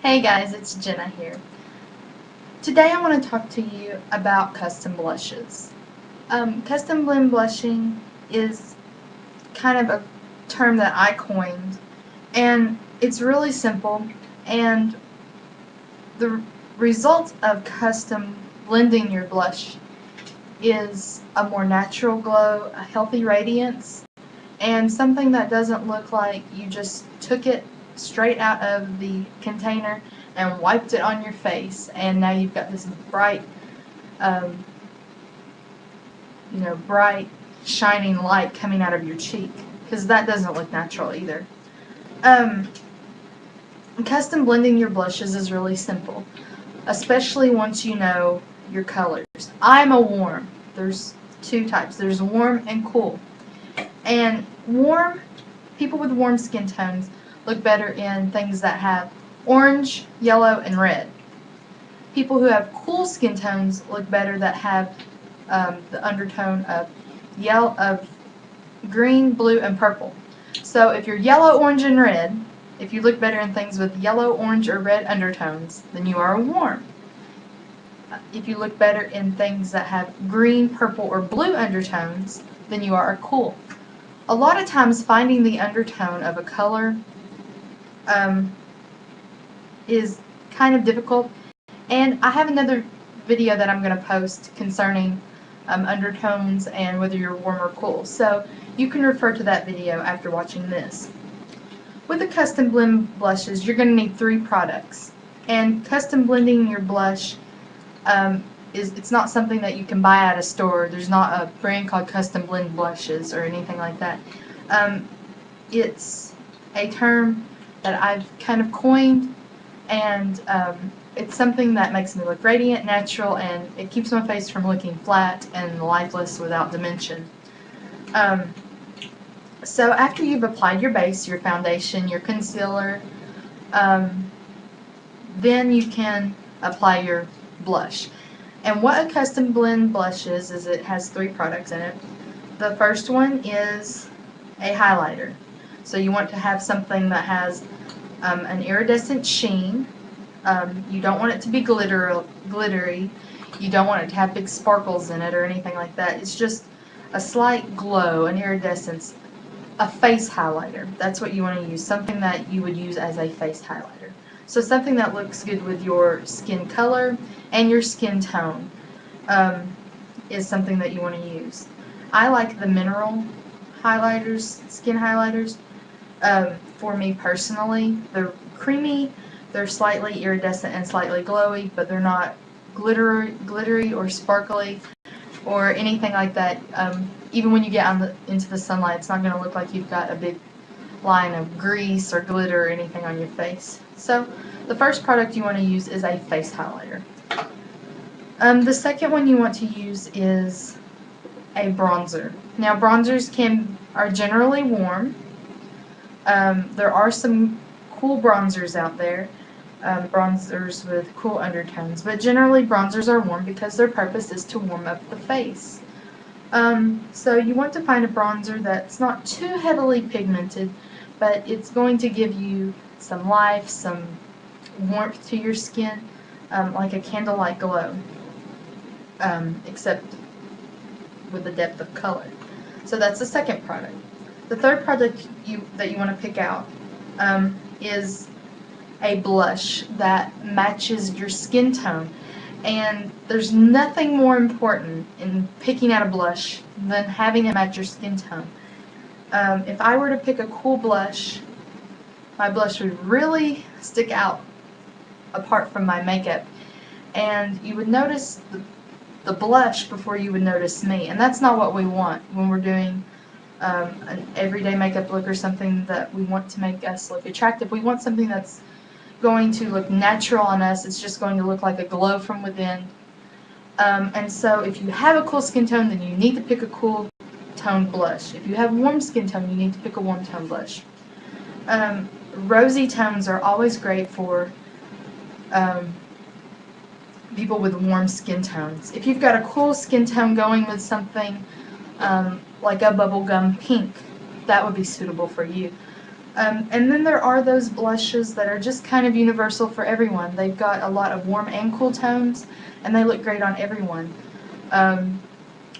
Hey guys, it's Jenna here. Today I want to talk to you about custom blushes. Custom blend blushing is kind of a term that I coined, and it's really simple, and the result of custom blending your blush is a more natural glow, a healthy radiance, and something that doesn't look like you just took it straight out of the container and wiped it on your face, and now you've got this bright, um, bright shining light coming out of your cheek, because that doesn't look natural either. Um, Custom blending your blushes is really simple, especially once you know your colors. I'm a warm. There's two types. There's warm and cool. And people with warm skin tones look better in things that have orange, yellow, and red. People who have cool skin tones look better that have the undertone of green, blue, and purple. So if you're yellow, orange, and red, if you look better in things with yellow, orange, or red undertones, then you are a warm. If you look better in things that have green, purple, or blue undertones, then you are a cool. A lot of times finding the undertone of a color is kind of difficult, and I have another video that I'm going to post concerning undertones and whether you're warm or cool, so you can refer to that video after watching this. With the custom blend blushes, you're going to need 3 products, and custom blending your blush it's not something that you can buy at a store. There's not a brand called Custom Blend Blushes or anything like that. It's a term that I've kind of coined, and it's something that makes me look radiant, natural, and it keeps my face from looking flat and lifeless without dimension. So after you've applied your base, your foundation, your concealer, then you can apply your blush. And what a custom blend blush is it has 3 products in it. The first one is a highlighter. So you want to have something that has an iridescent sheen. You don't want it to be glittery. You don't want it to have big sparkles in it or anything like that. It's just a slight glow, an iridescence, a face highlighter. That's what you want to use, something that you would use as a face highlighter. So something that looks good with your skin color and your skin tone is something that you want to use. I like the mineral highlighters, skin highlighters. For me personally, they're creamy, they're slightly iridescent and slightly glowy, but they're not glittery or sparkly or anything like that. Even when you get into the sunlight, it's not going to look like you've got a big line of grease or glitter or anything on your face. So the first product you want to use is a face highlighter. The second one you want to use is a bronzer. Now bronzers are generally warm. There are some cool bronzers out there, bronzers with cool undertones, but generally bronzers are warm because their purpose is to warm up the face. So you want to find a bronzer that's not too heavily pigmented, but it's going to give you some life, some warmth to your skin, like a candlelight glow, except with the depth of color. So that's the second product. The third product that you want to pick out is a blush that matches your skin tone. And there's nothing more important in picking out a blush than having it match your skin tone. If I were to pick a cool blush, my blush would really stick out apart from my makeup, and you would notice the blush before you would notice me, and that's not what we want when we're doing an everyday makeup look or something that we want to make us look attractive. We want something that's going to look natural on us. It's just going to look like a glow from within. And so if you have a cool skin tone, then you need to pick a cool tone blush. If you have warm skin tone, you need to pick a warm tone blush. Rosy tones are always great for people with warm skin tones. If you've got a cool skin tone going with something like a bubblegum pink, that would be suitable for you. And then there are those blushes that are just kind of universal for everyone. They've got a lot of warm and cool tones, and they look great on everyone. Um,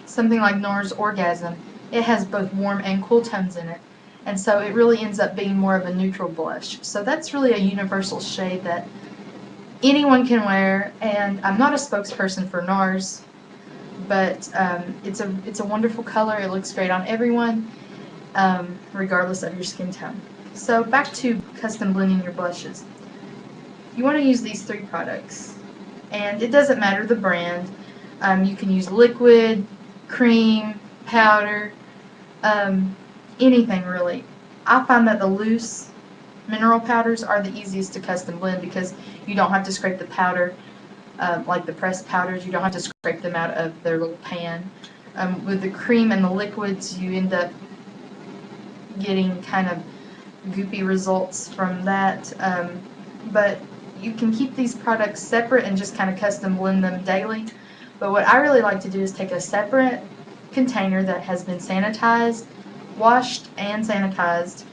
Something like NARS Orgasm, it has both warm and cool tones in it. And so it really ends up being more of a neutral blush. So that's really a universal shade that anyone can wear. And I'm not a spokesperson for NARS, but it's a wonderful color. It looks great on everyone, regardless of your skin tone. So back to custom blending your blushes. You want to use these 3 products, and it doesn't matter the brand. You can use liquid, cream, powder, anything really. I find that the loose mineral powders are the easiest to custom blend because you don't have to scrape the powder, like the pressed powders, you don't have to scrape them out of their little pan. With the cream and the liquids, you end up getting kind of goopy results from that. But you can keep these products separate and just kind of custom blend them daily. But what I really like to do is take a separate container that has been sanitized, washed and sanitized,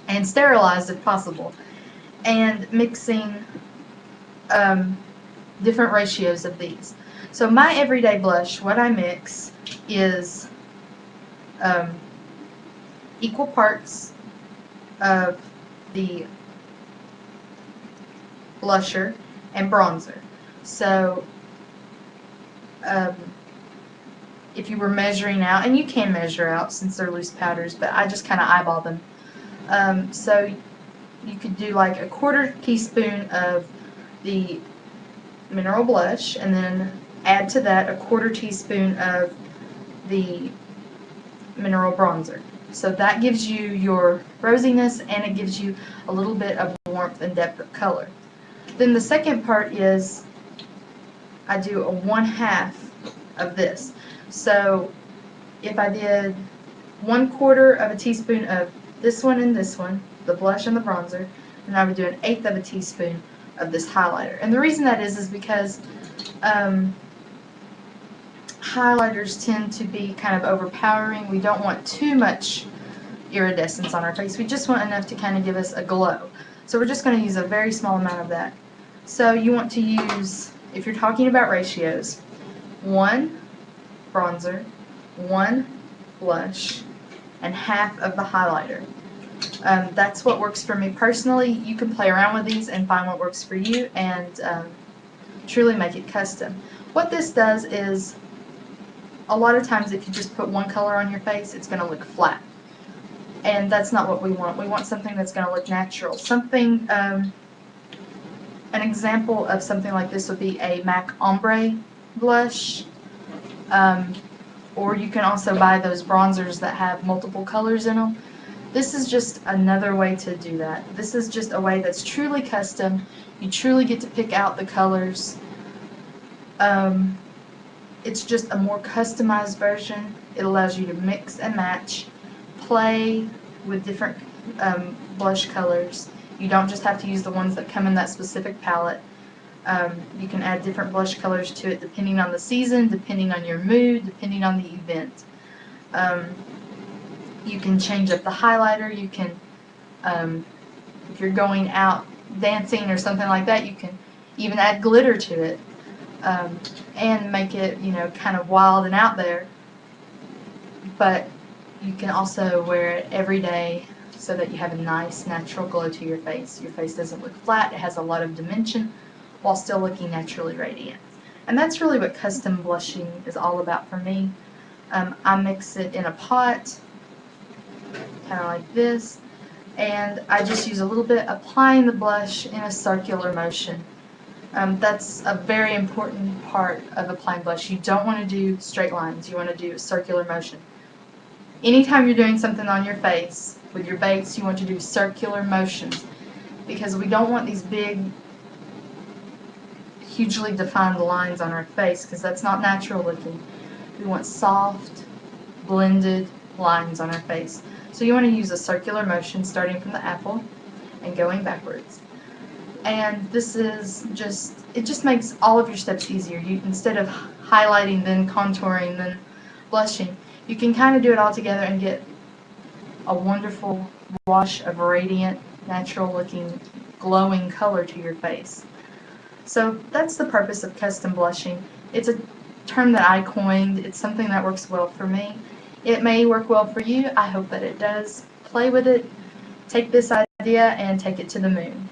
and sterilized if possible, and mixing different ratios of these. So my everyday blush, what I mix is equal parts of the blusher and bronzer. So if you were measuring out, and you can measure out since they're loose powders, but I just kind of eyeball them. So you could do like a 1/4 teaspoon of the mineral blush, and then add to that a 1/4 teaspoon of the mineral bronzer. So that gives you your rosiness, and it gives you a little bit of warmth and depth of color. Then the second part is I do a 1/2 of this. So if I did 1/4 of a teaspoon of this one and this one, the blush and the bronzer, then I would do 1/8 of a teaspoon of this highlighter. And the reason that is because highlighters tend to be kind of overpowering. We don't want too much iridescence on our face. We just want enough to kind of give us a glow. So we're just going to use a very small amount of that. So you want to use, if you're talking about ratios, 1 bronzer, 1 blush, and 1/2 of the highlighter. That's what works for me personally. You can play around with these and find what works for you and truly make it custom. What this does is, a lot of times if you just put one color on your face, it's going to look flat. And that's not what we want. We want something that's going to look natural. Something, an example of something like this would be a MAC Ombre blush. Or you can also buy those bronzers that have multiple colors in them. This is just another way to do that. This is just a way that's truly custom. You truly get to pick out the colors. It's just a more customized version. It allows you to mix and match, play with different blush colors. You don't just have to use the ones that come in that specific palette. You can add different blush colors to it depending on the season, depending on your mood, depending on the event. You can change up the highlighter. You can, if you're going out dancing or something like that, you can even add glitter to it and make it, kind of wild and out there. But you can also wear it every day so that you have a nice natural glow to your face. Your face doesn't look flat. It has a lot of dimension while still looking naturally radiant. And that's really what custom blushing is all about for me. I mix it in a pot, kind of like this, and I just use a little bit, applying the blush in a circular motion. That's a very important part of applying blush. You don't want to do straight lines. You want to do a circular motion. Anytime you're doing something on your face with your base, you want to do circular motions, because we don't want these big, hugely defined lines on our face, because that's not natural looking. We want soft, blended lines on our face. So you want to use a circular motion starting from the apple and going backwards. And this is it just makes all of your steps easier. Instead of highlighting, then contouring, then blushing, you can kind of do it all together and get a wonderful wash of radiant, natural looking, glowing color to your face. So that's the purpose of custom blushing. It's a term that I coined. It's something that works well for me. It may work well for you. I hope that it does. Play with it. Take this idea and take it to the moon.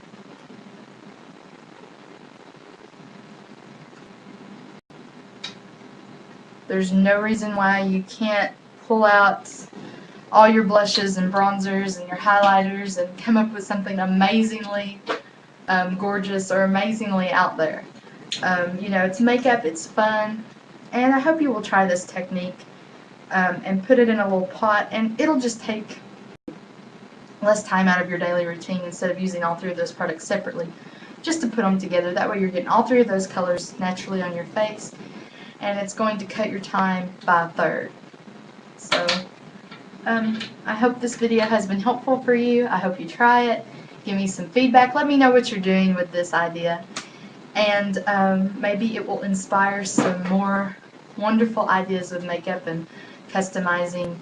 There's no reason why you can't pull out all your blushes and bronzers and your highlighters and come up with something amazingly gorgeous or amazingly out there. You know, it's makeup, it's fun, and I hope you will try this technique and put it in a little pot, and it'll just take less time out of your daily routine instead of using all three of those products separately, just to put them together. That way you're getting all three of those colors naturally on your face, and it's going to cut your time by a third. So I hope this video has been helpful for you. I hope you try it. Give me some feedback. Let me know what you're doing with this idea. And maybe it will inspire some more wonderful ideas of makeup and customizing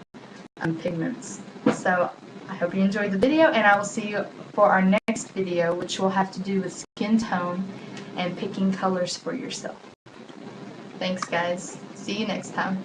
pigments. So I hope you enjoyed the video, and I will see you for our next video, which will have to do with skin tone and picking colors for yourself. Thanks, guys. See you next time.